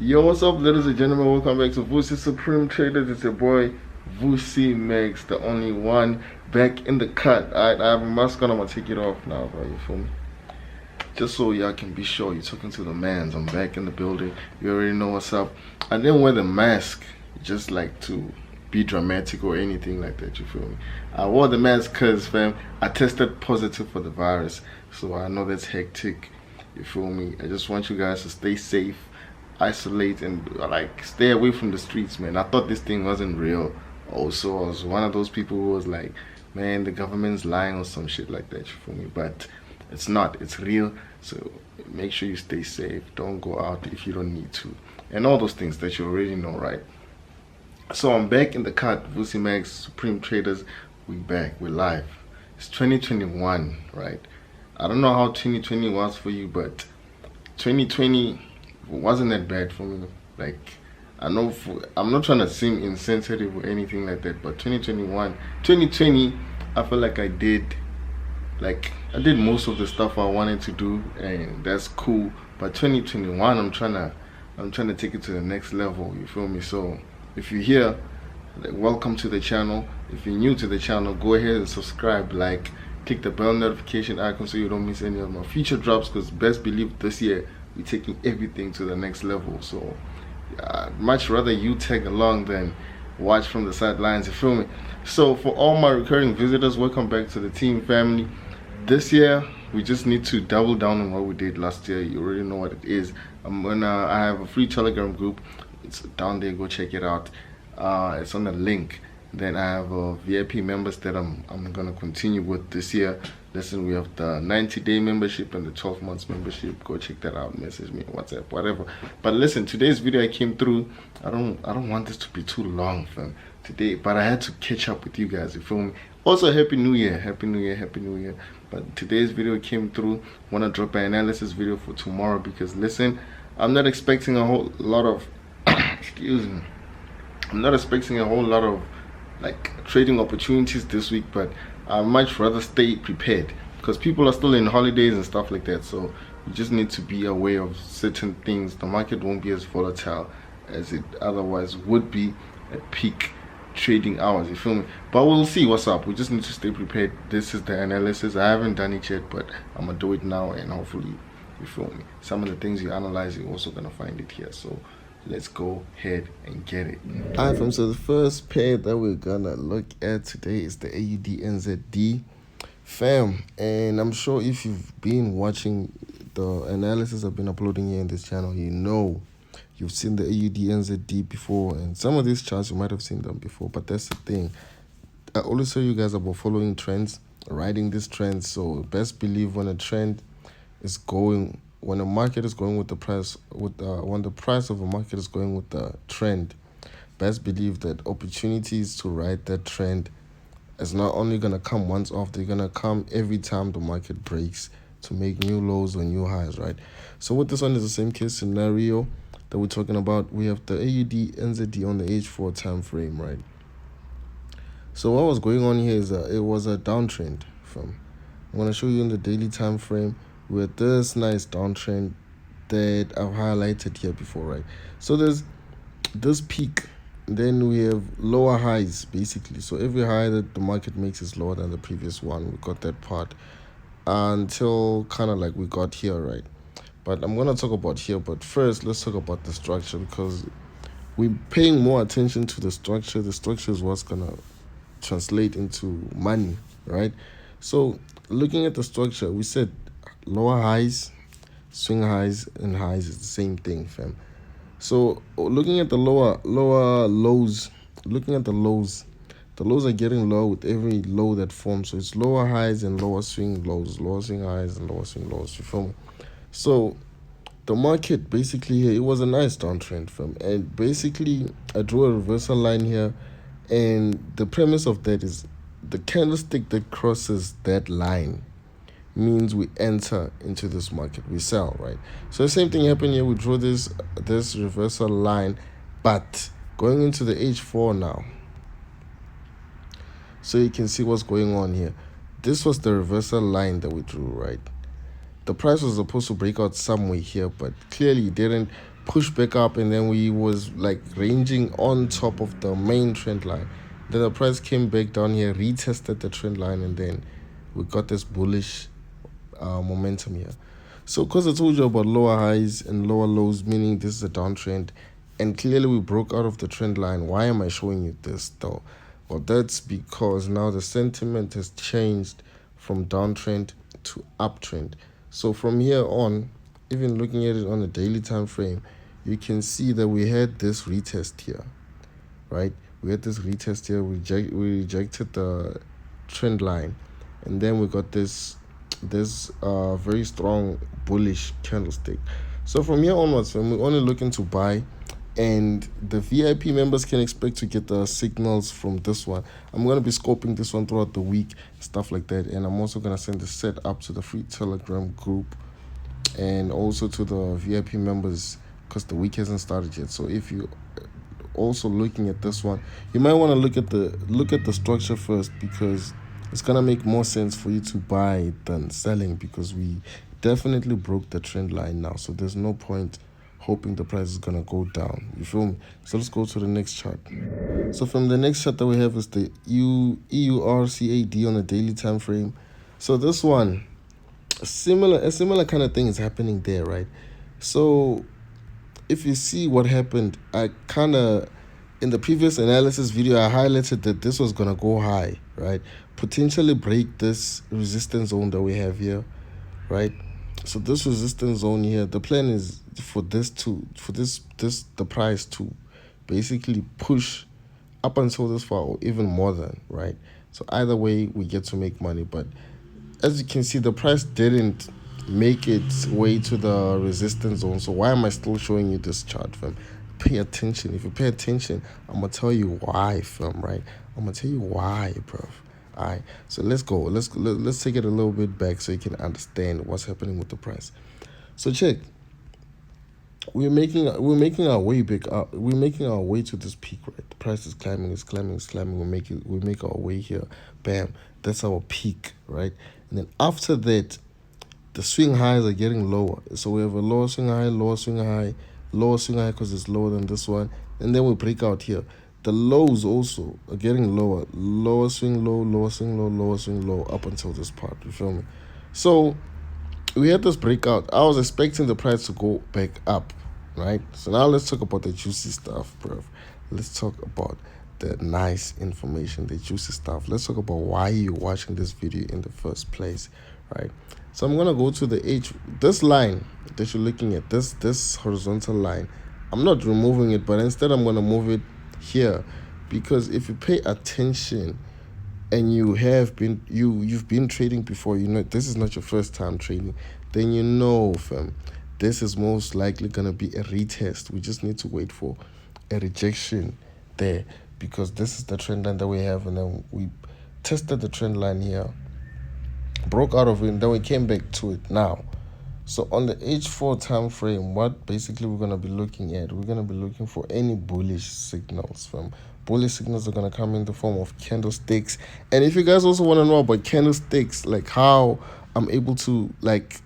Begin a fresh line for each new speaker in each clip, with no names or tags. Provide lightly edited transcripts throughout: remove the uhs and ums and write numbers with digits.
Yo, what's up, ladies and gentlemen? Welcome back to Vusi Supreme Traders. It's your boy Vusi Max, the only one back in the cut. Alright, I have a mask on. I'm gonna take it off now, bro. You feel me? Just so y'all can be sure you're talking to the mans. I'm back in the building. You already know what's up. I didn't wear the mask just like to be dramatic or anything like that. You feel me? I wore the mask because, fam, I tested positive for the virus, so I know that's hectic. You feel me? I just want you guys to stay safe, isolate, and like stay away from the streets, man. I thought this thing wasn't real. Also, I was one of those people who was like, man, the government's lying or some shit like that. You feel me? But it's not. It's real. So make sure you stay safe. Don't go out if you don't need to, and all those things that you already know, right? So I'm back in the cut. Vusi Max, Supreme Traders. We back. We're live. It's 2021, right? I don't know how 2020 was for you, but 2020 wasn't that bad for me. Like, I'm not trying to seem insensitive or anything like that, but 2020, I feel like I did most of the stuff I wanted to do, and that's cool. But 2021, I'm trying to take it to the next level. You feel me? So if you're here, like, welcome to the channel. If you're new to the channel, go ahead and subscribe, like, click the bell notification icon so you don't miss any of my future drops, because best believe this year we're taking everything to the next level. So much rather you tag along than watch from the sidelines. You feel me? So for all my recurring visitors, welcome back to the team family. This year we just need to double down on what we did last year. You already know what it is. I have a free Telegram group. It's down there. Go check it out. It's on the link. Then I have VIP members that I'm gonna continue with this year. Listen, we have the 90-day membership and the 12 months membership. Go check that out. Message me, WhatsApp, whatever. But listen, today's video I came through. I don't want this to be too long, fam, today. But I had to catch up with you guys. You feel me? Also, Happy New Year, Happy New Year, Happy New Year. But today's video came through. Want to drop an analysis video for tomorrow because listen, I'm not expecting a whole lot of excuse me. I'm not expecting a whole lot of like trading opportunities this week, but I much rather stay prepared because people are still in holidays and stuff like that. So you just need to be aware of certain things. The market won't be as volatile as it otherwise would be at peak trading hours. You feel me? But we'll see what's up. We just need to stay prepared. This is the analysis. I haven't done it yet, but I'm gonna do it now, and hopefully, you feel me, some of the things you analyze, you're also gonna find it here. So let's go ahead and get it. Alright, fam, so the first pair that we're gonna look at today is the AUD NZD, fam. And I'm sure if you've been watching the analysis I've been uploading here in this channel, you know you've seen the AUD NZD before, and some of these charts you might have seen them before. But that's the thing, I always tell you guys about following trends, riding these trends. So best believe when a trend is going, when the market is going with the price, when the price of a market is going with the trend, best believe that opportunities to ride that trend is not only going to come once off, they're going to come every time the market breaks to make new lows or new highs, right? So with this one is the same case scenario that we're talking about. We have the AUD NZD on the H4 time frame, right? So what was going on here is it was a downtrend. I'm going to show you in the daily time frame with this nice downtrend that I've highlighted here before, right? So there's this peak, then we have lower highs basically. So every high that the market makes is lower than the previous one. We got that part until kind of like we got here, right? But I'm gonna talk about here, but first let's talk about the structure, because we're paying more attention to the structure. The structure is what's gonna translate into money, right? So looking at the structure, we said lower highs, swing highs, and highs is the same thing, fam. So looking at the lower lows, looking at the lows are getting low with every low that forms. So it's lower highs and lower swing lows, lower swing highs and lower swing lows. You feel me? So the market basically here, it was a nice downtrend, fam. And basically I drew a reversal line here, and the premise of that is the candlestick that crosses that line means we enter into this market, we sell, right? So the same thing happened here. We draw this reversal line, but going into the H4 now, so you can see what's going on here. This was the reversal line that we drew, right? The price was supposed to break out somewhere here, but clearly it didn't. pushed back up, and then we was like ranging on top of the main trend line. Then the price came back down here, retested the trend line, and then we got this bullish momentum here. So because I told you about lower highs and lower lows, meaning this is a downtrend, and clearly we broke out of the trend line. Why am I showing you this though? Well, that's because now the sentiment has changed from downtrend to uptrend. So from here on, even looking at it on a daily time frame, you can see that we had this retest here, right? We had this retest here. We rejected the trend line, and then we got this very strong bullish candlestick. So from here onwards, when we're only looking to buy, and the VIP members can expect to get the signals from this one. I'm going to be scoping this one throughout the week, stuff like that, and I'm also going to send the set up to the free Telegram group and also to the VIP members because the week hasn't started yet. So if you also looking at this one, you might want to look at the structure first, because it's gonna make more sense for you to buy than selling, because we definitely broke the trend line now. So there's no point hoping the price is gonna go down. You feel me? So let's go to the next chart. So from the next chart that we have is the EURCAD on a daily time frame. So this one, a similar kind of thing is happening there, right? So if you see what happened, I kind of, in the previous analysis video, I highlighted that this was going to go high, right? Potentially break this resistance zone that we have here, right? So this resistance zone here, the plan is for the price to basically push up until this far, or even more than, right? So either way, we get to make money. But as you can see, the price didn't make its way to the resistance zone. So why am I still showing you this chart, fam? Pay attention. If you pay attention, I'm gonna tell you why, fam, right? I'm gonna tell you why, bro. All right, so let's go. Let's take it a little bit back so you can understand what's happening with the price. So check. We're making our way back up. We're making our way to this peak, right? The price is climbing, it's climbing, it's climbing. We make our way here. Bam. That's our peak, right? And then after that, the swing highs are getting lower. So we have a lower swing high, lower swing high, lower swing high because it's lower than this one. And then we break out here. The lows also are getting lower. Lower swing low, lower swing low, lower swing low up until this part. You feel me? So we had this breakout. I was expecting the price to go back up, right? So now let's talk about the juicy stuff, bro. Let's talk about the nice information, the juicy stuff. Let's talk about why you're watching this video in the first place, right? So I'm gonna go to this line that you're looking at, this horizontal line. I'm not removing it, but instead I'm gonna move it here, because if you pay attention and you've been trading before, you know this is not your first time trading, then you know, fam, this is most likely gonna be a retest. We just need to wait for a rejection there, because this is the trend line that we have, and then we tested the trend line here, broke out of it, and then we came back to it now. So on the H4 time frame, what basically we're going to be looking at, we're going to be looking for any bullish signals. Bullish signals are going to come in the form of candlesticks. And if you guys also want to know about candlesticks, like how I'm able to like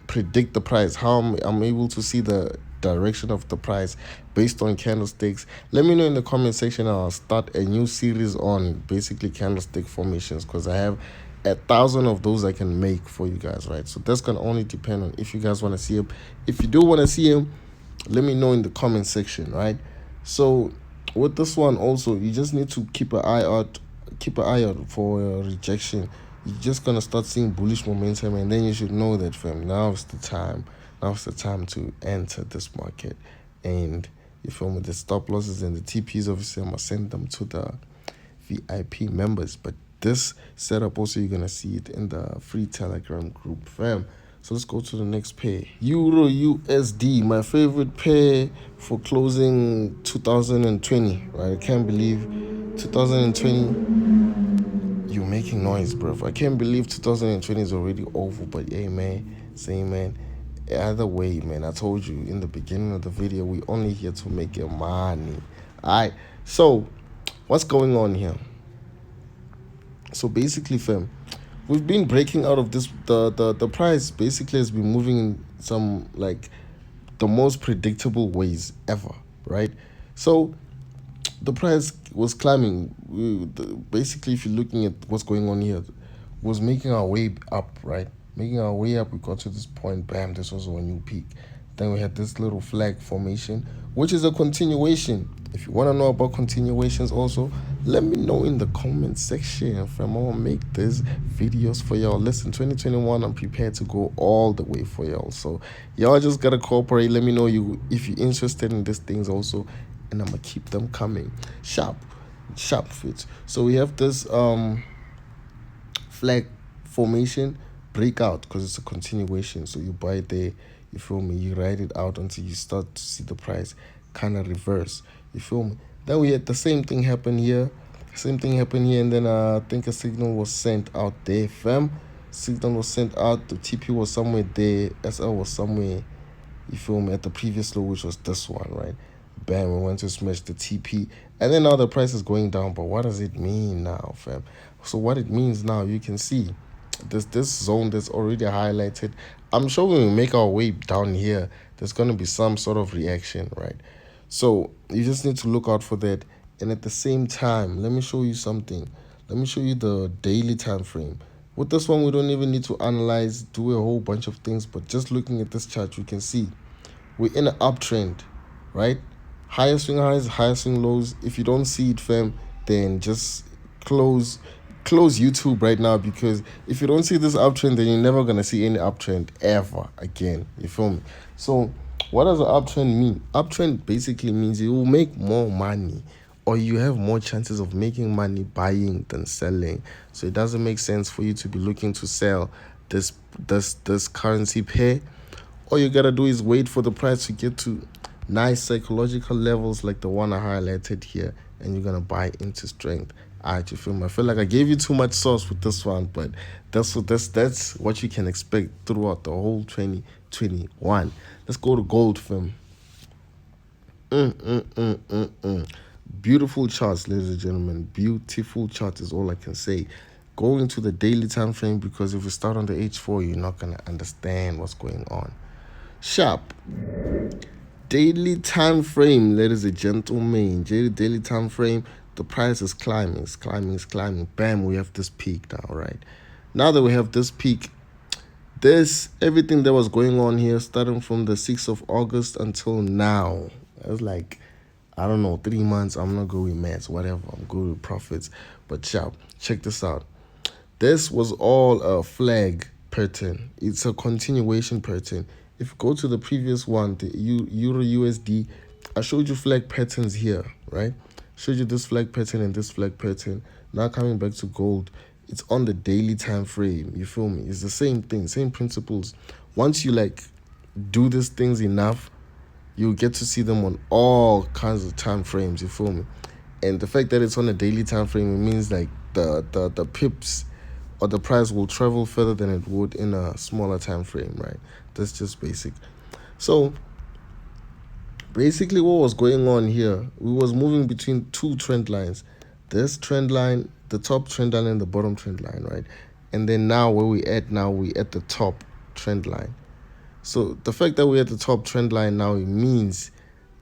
predict the price, how I'm able to see the direction of the price based on candlesticks, let me know in the comment section, and I'll start a new series on basically candlestick formations, because I have 1,000 of those I can make for you guys, right? So that's gonna only depend on if you guys want to see them. If you do want to see them, let me know in the comment section, right? So with this one also, you just need to keep an eye out for rejection. You're just gonna start seeing bullish momentum, and then you should know that, fam, now's the time to enter this market. And you feel me, the stop losses and the TPs, obviously I'm gonna send them to the VIP members, but this setup also, you're gonna see it in the free Telegram group, fam. So let's go to the next pair. Euro USD, my favorite pair for closing 2020, right? I can't believe 2020, you're making noise, bro. I can't believe 2020 is already over, but hey, man, either way, man, I told you in the beginning of the video, we only here to make your money. All right, so what's going on here? So basically, fam, we've been breaking out of this. The price basically has been moving in some like the most predictable ways ever, right? So the price was climbing. Basically, if you're looking at what's going on here, was making our way up, right? Making our way up, we got to this point, bam, this was our new peak. Then we had this little flag formation, which is a continuation. If you want to know about continuations also, let me know in the comment section, fam. I want to make these videos for y'all. Listen, 2021, I'm prepared to go all the way for y'all. So y'all just got to cooperate. Let me know you if you're interested in these things also, and I'm going to keep them coming. Sharp fits. So we have this flag formation breakout because it's a continuation. So you buy it there, you feel me, you ride it out until you start to see the price kind of reverse, you feel me. Then we had the same thing happen here, and then I think a signal was sent out there, fam. Signal was sent out, the TP was somewhere there, SL was somewhere, you feel me, at the previous low, which was this one, right? Bam, we went to smash the TP, and then now the price is going down. But what does it mean now, fam? So what it means now, you can see this zone that's already highlighted. I'm sure when we make our way down here, there's going to be some sort of reaction, right? So you just need to look out for that. And at the same time, let me show you something. Let me show you the daily time frame. With this one, we don't even need to analyze, do a whole bunch of things, but just looking at this chart, you can see we're in an uptrend, right? Higher swing highs, higher swing lows. If you don't see it, fam, then just close YouTube right now, because if you don't see this uptrend, then you're never gonna see any uptrend ever again. You feel me? So what does an uptrend mean? Uptrend basically means you will make more money, or you have more chances of making money buying than selling. So it doesn't make sense for you to be looking to sell this currency pair. All you gotta do is wait for the price to get to nice psychological levels like the one I highlighted here, and you're gonna buy into strength. Alright, you feel me? I feel like I gave you too much sauce with this one, but that's what you can expect throughout the whole 2021. Let's go to gold, fam. Beautiful charts, ladies and gentlemen. Beautiful chart is all I can say. Go into the daily time frame, because if you start on the H4, you're not gonna understand what's going on. Sharp. Daily time frame, ladies and gentlemen. Daily time frame. The price is climbing, it's climbing. Bam, we have this peak now, right? Now that we have this peak, everything that was going on here, starting from the 6th of August until now, it was like, I don't know, 3 months. I'm not good with maths, whatever. I'm good with profits. But check this out. This was all a flag pattern. It's a continuation pattern. If you go to the previous one, the Euro USD, I showed you flag patterns here, right? Showed you this flag pattern and this flag pattern. Now coming back to gold, it's on the daily time frame. You feel me? It's the same thing, same principles. Once you like do these things enough, you get to see them on all kinds of time frames. You feel me? And the fact that it's on a daily time frame, it means like the pips or the price will travel further than it would in a smaller time frame, right? That's just basic. So basically what was going on here, we was moving between two trend lines. This trend line, the top trend line and the bottom trend line, right? And then now where we at now, we at the top trend line. So the fact that we're at the top trend line now, it means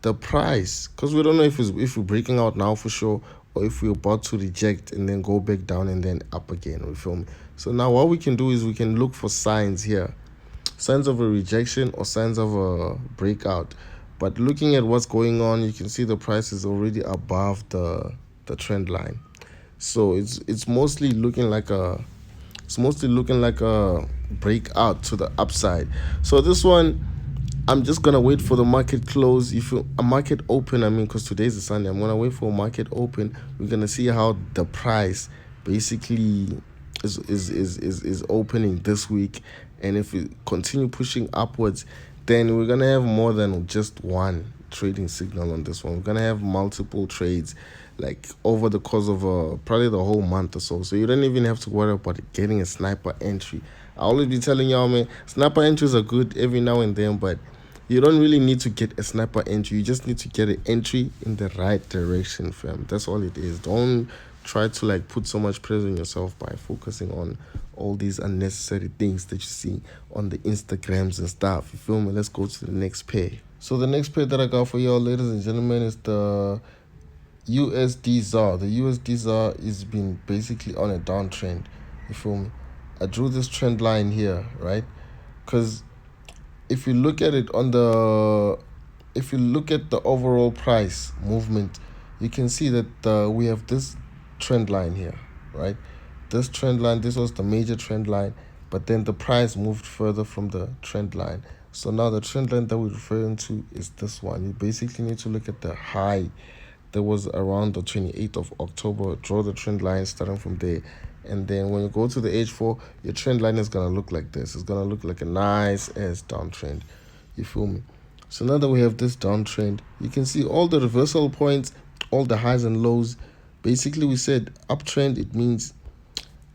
the price, because we don't know if we're breaking out now for sure, or if we're about to reject and then go back down and then up again. You feel me? So now what we can do is we can look for signs here, signs of a rejection or signs of a breakout. But looking at what's going on, you can see the price is already above the trend line. So it's mostly looking like a breakout to the upside. So this one, I'm just gonna wait for the market close. If a market open, because today's a Sunday, I'm gonna wait for a market open. We're gonna see how the price basically is opening this week, and if we continue pushing upwards, then we're gonna have more than just one trading signal on this one. We're gonna have multiple trades, like over the course of probably the whole month or so. So you don't even have to worry about getting a sniper entry. I always be telling y'all, man, sniper entries are good every now and then, but you don't really need to get a sniper entry. You just need to get an entry in the right direction, fam. That's all it is. Don't try to like put so much pressure on yourself by focusing on all these unnecessary things that you see on the Instagrams and stuff. You feel me? Let's go to the next pair. So the next pair that I got for y'all, ladies and gentlemen, is the USD ZAR. The USD ZAR is been basically on a downtrend. You feel me? I drew this trend line here, right? Because if you look at it on the, if you look at the overall price movement, you can see that we have this trend line here, right? This trend line, this was the major trend line, but then the price moved further from the trend line. So now the trend line that we're referring to is this one. You basically need to look at the high that was around the 28th of October. Draw the trend line starting from there. And then when you go to the H4, your trend line is going to look like this. It's going to look like a nice ass downtrend. You feel me? So now that we have this downtrend, you can see all the reversal points, all the highs and lows. Basically, we said uptrend, it means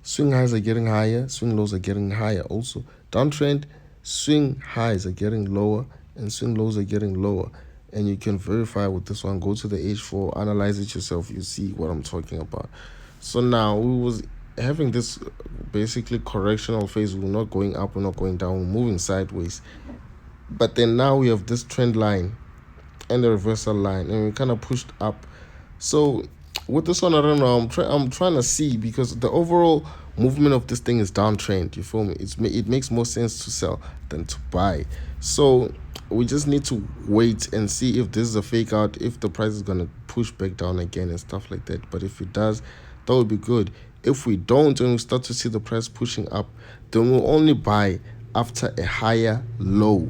swing highs are getting higher, swing lows are getting higher also. Downtrend, swing highs are getting lower and swing lows are getting lower. And you can verify with this one. Go to the H4, analyze it yourself. You see what I'm talking about. So now we was having this basically correctional phase. We're not going up, we're not going down, we're moving sideways. But then now we have this trend line and the reversal line, and we kind of pushed up. So with this one, I don't know. I'm trying to see, because the overall movement of this thing is downtrend. You feel me? It makes more sense to sell than to buy. So we just need to wait and see if this is a fake out, if the price is gonna push back down again and stuff like that. But if it does, that would be good. If we don't, and we start to see the price pushing up, then we'll only buy after a higher low,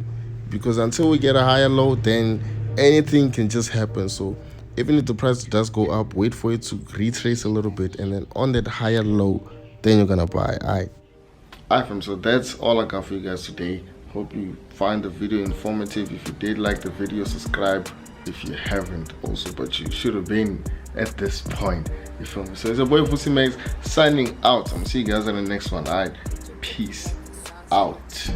because until we get a higher low, then anything can just happen. So even if the price does go up, wait for it to retrace a little bit, and then on that higher low, then you're gonna buy. Alright fam, so that's all I got for you guys today. Hope you find the video informative. If you did like the video, subscribe if you haven't also, but you should have been at this point. You feel me? So it's your boy FOREX signing out. I'm gonna see you guys in the next one. Alright, peace out.